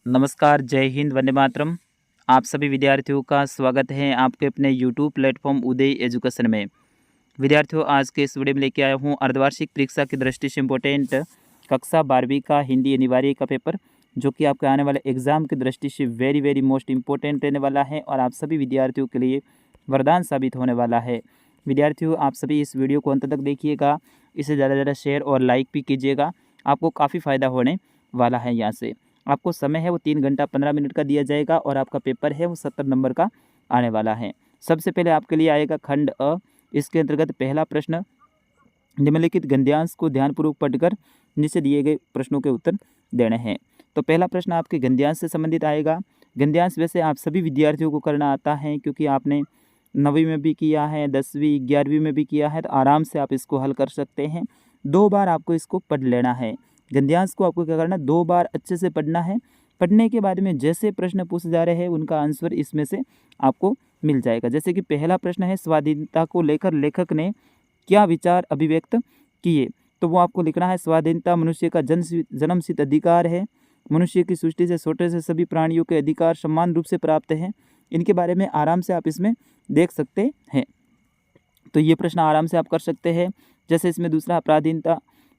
नमस्कार, जय हिंद, वंदे मातरम। आप सभी विद्यार्थियों का स्वागत है आपके अपने यूट्यूब प्लेटफॉर्म उदय एजुकेशन में। विद्यार्थियों, आज के इस वीडियो में लेके आया हूँ अर्धवार्षिक परीक्षा की दृष्टि से इम्पोर्टेंट कक्षा 12वीं का हिंदी अनिवार्य का पेपर, जो कि आपके आने वाले एग्जाम की दृष्टि से वेरी मोस्ट इम्पोर्टेंट रहने वाला है और आप सभी विद्यार्थियों के लिए वरदान साबित होने वाला है। विद्यार्थियों, आप सभी इस वीडियो को अंत तक देखिएगा, इसे ज़्यादा से ज़्यादा शेयर और लाइक भी कीजिएगा, आपको काफ़ी फ़ायदा होने वाला है। यहाँ से आपको समय है वो 3 घंटा 15 मिनट का दिया जाएगा और आपका पेपर है वो 70 नंबर का आने वाला है। सबसे पहले आपके लिए आएगा खंड अ। इसके अंतर्गत पहला प्रश्न, निम्नलिखित गद्यांश को ध्यानपूर्वक पढ़कर नीचे दिए गए प्रश्नों के उत्तर देने हैं। तो पहला प्रश्न आपके गद्यांश से संबंधित आएगा। गद्यांश वैसे आप सभी विद्यार्थियों को करना आता है, क्योंकि आपने 9वीं में भी किया है, 10वीं 11वीं में भी किया है, तो आराम से आप इसको हल कर सकते हैं। 2 बार आपको इसको पढ़ लेना है। गद्यांश को आपको क्या करना है, 2 बार अच्छे से पढ़ना है। पढ़ने के बाद में जैसे प्रश्न पूछे जा रहे हैं उनका आंसर इसमें से आपको मिल जाएगा। जैसे कि पहला प्रश्न है, स्वाधीनता को लेकर लेखक ने क्या विचार अभिव्यक्त किए, तो वो आपको लिखना है, स्वाधीनता मनुष्य का जन्मसिद्ध अधिकार है। मनुष्य की सृष्टि से छोटे से सभी प्राणियों के अधिकार समान रूप से प्राप्त हैं। इनके बारे में आराम से आप इसमें देख सकते हैं। तो ये प्रश्न आराम से आप कर सकते हैं। जैसे इसमें दूसरा,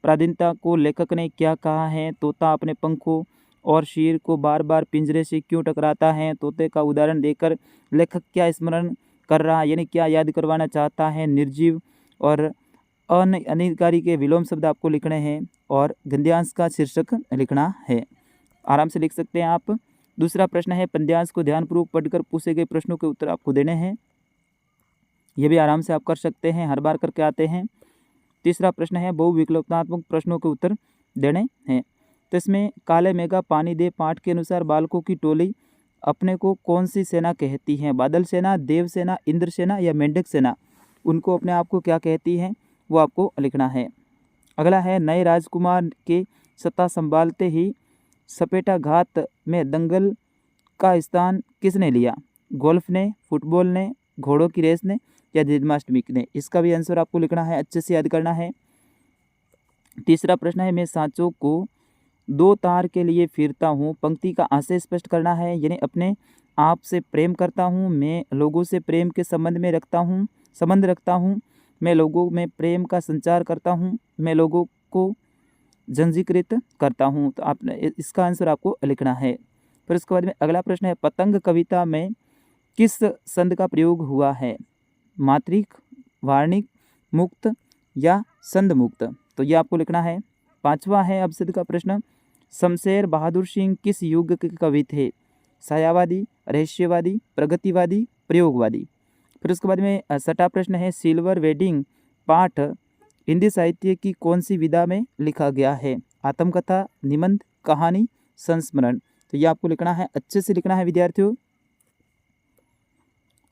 पराधीनता को लेखक ने क्या कहा है, तोता अपने पंखों और शीर को बार बार पिंजरे से क्यों टकराता है। तोते का उदाहरण देकर लेखक क्या स्मरण कर रहा है, यानी क्या याद करवाना चाहता है। निर्जीव और अनिकारी के विलोम शब्द आपको लिखने हैं और गद्यांश का शीर्षक लिखना है। आराम से लिख सकते हैं आप। दूसरा प्रश्न है, पद्यांश को ध्यानपूर्वक पढ़कर पूछे गए प्रश्नों के उत्तर आपको देने हैं। ये भी आराम से आप कर सकते हैं, हर बार करके आते हैं। तीसरा प्रश्न है, बहुविकल्पात्मक प्रश्नों के उत्तर देने हैं। तो इसमें काले मेघा पानी दे पाठ के अनुसार बालकों की टोली अपने को कौन सी सेना कहती है। बादल सेना, देव सेना, इंद्र सेना या मेंढक सेना, उनको अपने आप को क्या कहती हैं, वो आपको लिखना है। अगला है, नए राजकुमार के सत्ता संभालते ही सपेटा घात में दंगल का स्थान किसने लिया। गोल्फ ने, फुटबॉल ने, घोड़ों की रेस ने या जन्माष्टमी ने। इसका भी आंसर आपको लिखना है, अच्छे से याद करना है। तीसरा प्रश्न है, मैं सांचों को 2 तार के लिए फिरता हूँ। पंक्ति का आशय स्पष्ट करना है, यानी अपने आप से प्रेम करता हूँ, मैं लोगों से प्रेम के संबंध रखता हूँ, मैं लोगों में प्रेम का संचार करता हूँ, मैं लोगों को जंजीकृत करता हूँ। तो आप इसका आंसर आपको लिखना है। फिर उसके बाद में अगला प्रश्न है, पतंग कविता में किस संद का प्रयोग हुआ है। मात्रिक, वार्णिक, मुक्त या संद मुक्त, तो ये आपको लिखना है। 5वां है अब सिद्ध का प्रश्न, शमशेर बहादुर सिंह किस युग के कवि थे। छायावादी, रहस्यवादी, प्रगतिवादी, प्रयोगवादी। फिर उसके बाद में 6वां प्रश्न है, सिल्वर वेडिंग पाठ हिंदी साहित्य की कौन सी विधा में लिखा गया है। आत्मकथा, निबंध, कहानी, संस्मरण। तो ये आपको लिखना है, अच्छे से लिखना है विद्यार्थियों।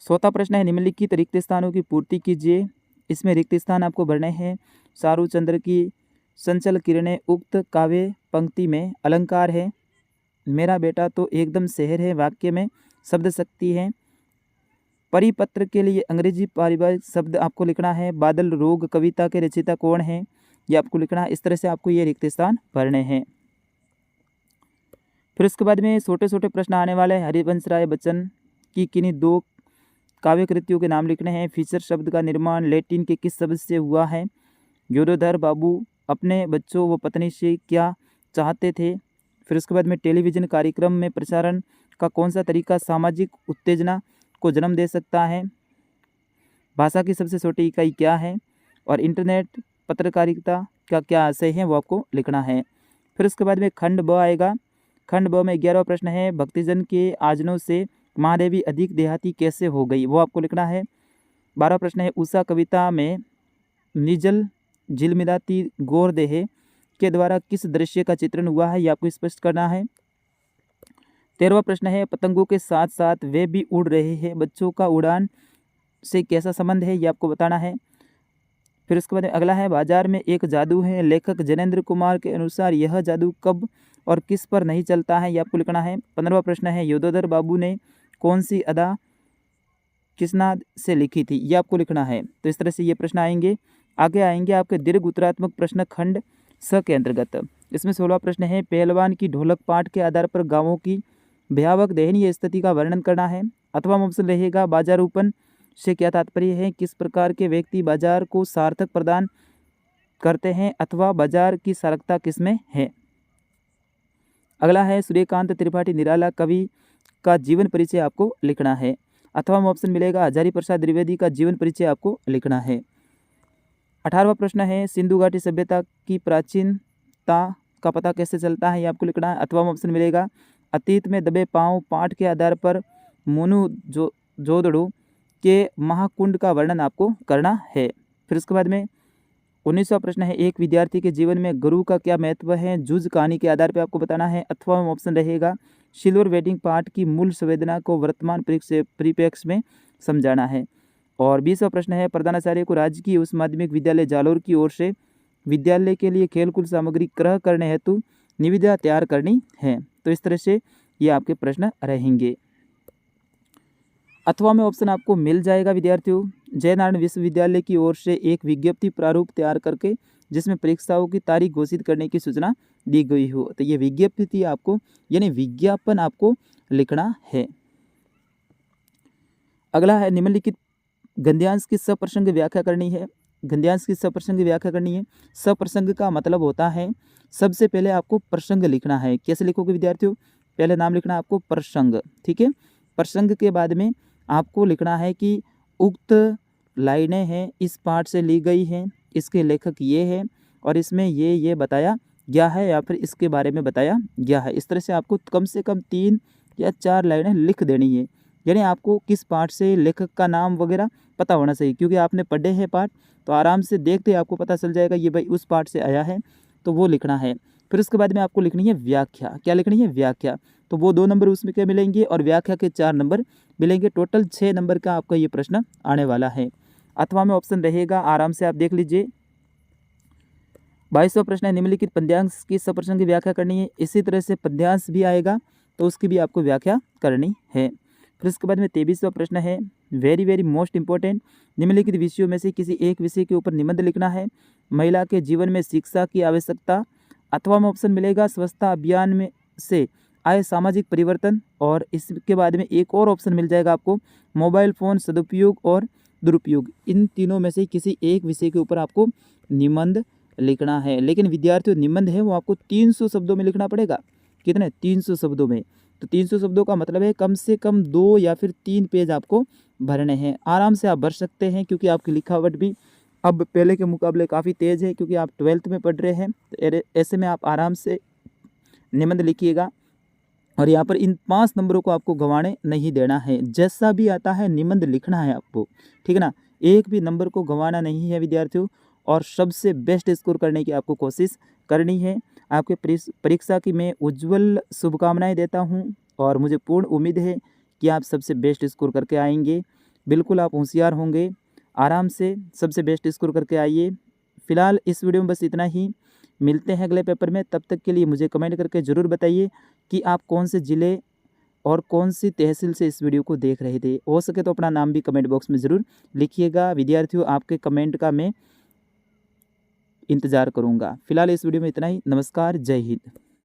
7वां प्रश्न है, निम्नलिखित रिक्त स्थानों की पूर्ति कीजिए। इसमें रिक्त स्थान आपको भरने हैं। चारू चंद्र की चंचल किरणें उक्त काव्य पंक्ति में अलंकार है। मेरा बेटा तो एकदम शहर है वाक्य में शब्द शक्ति है। परिपत्र के लिए अंग्रेजी पारिभाषिक शब्द आपको लिखना है। बादल रोग कविता के रचयिता कौन है, ये आपको लिखना है। इस तरह से आपको ये रिक्त स्थान भरने हैं। फिर उसके बाद में छोटे छोटे प्रश्न आने वाले हैं। हरिवंश राय बच्चन की किन्हीं 2 काव्य कृतियों के नाम लिखने हैं। फीचर शब्द का निर्माण लैटिन के किस शब्द से हुआ है। योधोधर बाबू अपने बच्चों व पत्नी से क्या चाहते थे। फिर उसके बाद में टेलीविज़न कार्यक्रम में प्रसारण का कौन सा तरीका सामाजिक उत्तेजना को जन्म दे सकता है। भाषा की सबसे छोटी इकाई क्या है, और इंटरनेट पत्रकारिता का क्या आशय है, वो आपको लिखना है। फिर उसके बाद में खंड ब आएगा। खंड ब में 11वां प्रश्न है, भक्तिजन के आजनों से महादेवी अधिक देहाती कैसे हो गई, वो आपको लिखना है। 12वां प्रश्न है, उषा कविता में निजल झिलमिलाती गौरदेह के द्वारा किस दृश्य का चित्रण हुआ है, ये आपको स्पष्ट करना है। 13वां प्रश्न है, पतंगों के साथ साथ वे भी उड़ रहे हैं, बच्चों का उड़ान से कैसा संबंध है, ये आपको बताना है। फिर उसके बाद अगला है, बाजार में एक जादू है, लेखक जनेंद्र कुमार के अनुसार यह जादू कब और किस पर नहीं चलता है, ये आपको लिखना है। 15वां प्रश्न है, योधोधर बाबू ने कौन सी अदा किसनाद से लिखी थी, ये आपको लिखना है। तो इस तरह से ये प्रश्न आएंगे। आगे आएंगे आपके दीर्घ उत्तरात्मक प्रश्न खंड स के अंतर्गत। इसमें 16वां प्रश्न है, पहलवान की ढोलक पाठ के आधार पर गांवों की भयावह दयनीय स्थिति का वर्णन करना है। अथवा ऑप्शन रहेगा, बाजारूपन से क्या तात्पर्य है, किस प्रकार के व्यक्ति बाजार को सार्थक प्रदान करते हैं अथवा बाजार की सार्थकता किसमें है। अगला है, सूर्यकांत त्रिपाठी निराला कवि का जीवन परिचय आपको लिखना है। अथवा ऑप्शन मिलेगा, हजारी प्रसाद द्विवेदी का जीवन परिचय आपको लिखना है। 18वां प्रश्न है, सिंधु घाटी सभ्यता की प्राचीनता का पता कैसे चलता है, ये आपको लिखना है। अथवा ऑप्शन मिलेगा, अतीत में दबे पांव पाठ के आधार पर मोनू जोदड़ो के महाकुंड का वर्णन आपको करना है। फिर उसके बाद में 19वां प्रश्न है, एक विद्यार्थी के जीवन में गुरु का क्या महत्व है, जूझ कहानी के आधार पर आपको बताना है। अथवा ऑप्शन रहेगा, सिल्वर वेडिंग पाठ की मूल संवेदना को वर्तमान परिप्रेक्ष्य में समझाना है। और 20वां प्रश्न है, प्रधानाचार्य को राजकीय उच्च माध्यमिक विद्यालय जालोर की ओर से विद्यालय के लिए खेलकूद सामग्री क्रय करने हेतु निविदा तैयार करनी है। तो इस तरह से ये आपके प्रश्न रहेंगे। अथवा में ऑप्शन आपको मिल जाएगा विद्यार्थियों, जयनारायण विश्वविद्यालय की ओर से एक विज्ञप्ति प्रारूप तैयार करके जिसमें परीक्षाओं की तारीख घोषित करने की सूचना दी गई हो। तो ये विज्ञप्ति आपको यानी विज्ञापन आपको लिखना है। अगला है, निम्नलिखित गद्यांश की सप्रसंग व्याख्या करनी है। गद्यांश की सप्रसंग व्याख्या करनी है। सप्रसंग का मतलब होता है, सबसे पहले आपको प्रसंग लिखना है। कैसे लिखोगे विद्यार्थियों, पहले नाम लिखना है आपको प्रसंग, ठीक है। प्रसंग के बाद में आपको लिखना है कि उक्त लाइनें हैं इस पाठ से ली गई हैं, इसके लेखक ये हैं और इसमें ये बताया गया है या फिर इसके बारे में बताया गया है। इस तरह से आपको कम से कम 3 या 4 लाइनें लिख देनी है। यानी आपको किस पाठ से लेखक का नाम वगैरह पता होना चाहिए, क्योंकि आपने पढ़े हैं पाठ तो आराम से देखते आपको पता चल जाएगा ये भाई उस पाठ से आया है, तो वो लिखना है। फिर उसके बाद में आपको लिखनी है व्याख्या। क्या लिखनी है, व्याख्या। तो वो 2 नंबर उसमें क्या मिलेंगे और व्याख्या के 4 नंबर मिलेंगे। टोटल 6 नंबर का आपका ये प्रश्न आने वाला है। अथवा में ऑप्शन रहेगा, आराम से आप देख लीजिए। 22वां प्रश्न है, निम्नलिखित पद्यांश की सप्रसंग व्याख्या करनी है। इसी तरह से पद्यांश भी आएगा तो उसकी भी आपको व्याख्या करनी है। फिर उसके बाद में 23वां प्रश्न है, वेरी मोस्ट इंपॉर्टेंट, निम्नलिखित विषयों में से किसी एक विषय के ऊपर निबंध लिखना है। महिला के जीवन में शिक्षा की आवश्यकता। अथवा में ऑप्शन मिलेगा, स्वच्छता अभियान में से आए सामाजिक परिवर्तन। और इसके बाद में एक और ऑप्शन मिल जाएगा आपको, मोबाइल फ़ोन सदुपयोग और दुरुपयोग। इन तीनों में से किसी एक विषय के ऊपर आपको निबंध लिखना है। लेकिन विद्यार्थियों, निबंध है वो आपको 300 शब्दों में लिखना पड़ेगा। कितने, 300 शब्दों में। तो 300 शब्दों का मतलब है कम से कम 2 या फिर 3 पेज आपको भरने हैं। आराम से आप भर सकते हैं, क्योंकि आपकी लिखावट भी अब पहले के मुकाबले काफ़ी तेज़ है, क्योंकि आप 12th में पढ़ रहे हैं। तो ऐसे में आप आराम से निबंध लिखिएगा। और यहाँ पर इन 5 नंबरों को आपको गंवाने नहीं देना है। जैसा भी आता है निबंध लिखना है आपको, ठीक है ना। एक भी नंबर को गंवाना नहीं है विद्यार्थियों। और सबसे बेस्ट स्कोर करने की आपको कोशिश करनी है। आपके परीक्षा की मैं उज्जवल शुभकामनाएं देता हूं और मुझे पूर्ण उम्मीद है कि आप सबसे बेस्ट स्कोर करके आएंगे। बिल्कुल आप होशियार होंगे। आराम से सबसे बेस्ट स्कोर करके आइए। फिलहाल इस वीडियो में बस इतना ही। मिलते हैं अगले पेपर में। तब तक के लिए मुझे कमेंट करके ज़रूर बताइए कि आप कौन से ज़िले और कौन सी तहसील से इस वीडियो को देख रहे थे। हो सके तो अपना नाम भी कमेंट बॉक्स में ज़रूर लिखिएगा। विद्यार्थियों, आपके कमेंट का मैं इंतज़ार करूँगा। फिलहाल इस वीडियो में इतना ही। नमस्कार, जय हिंद।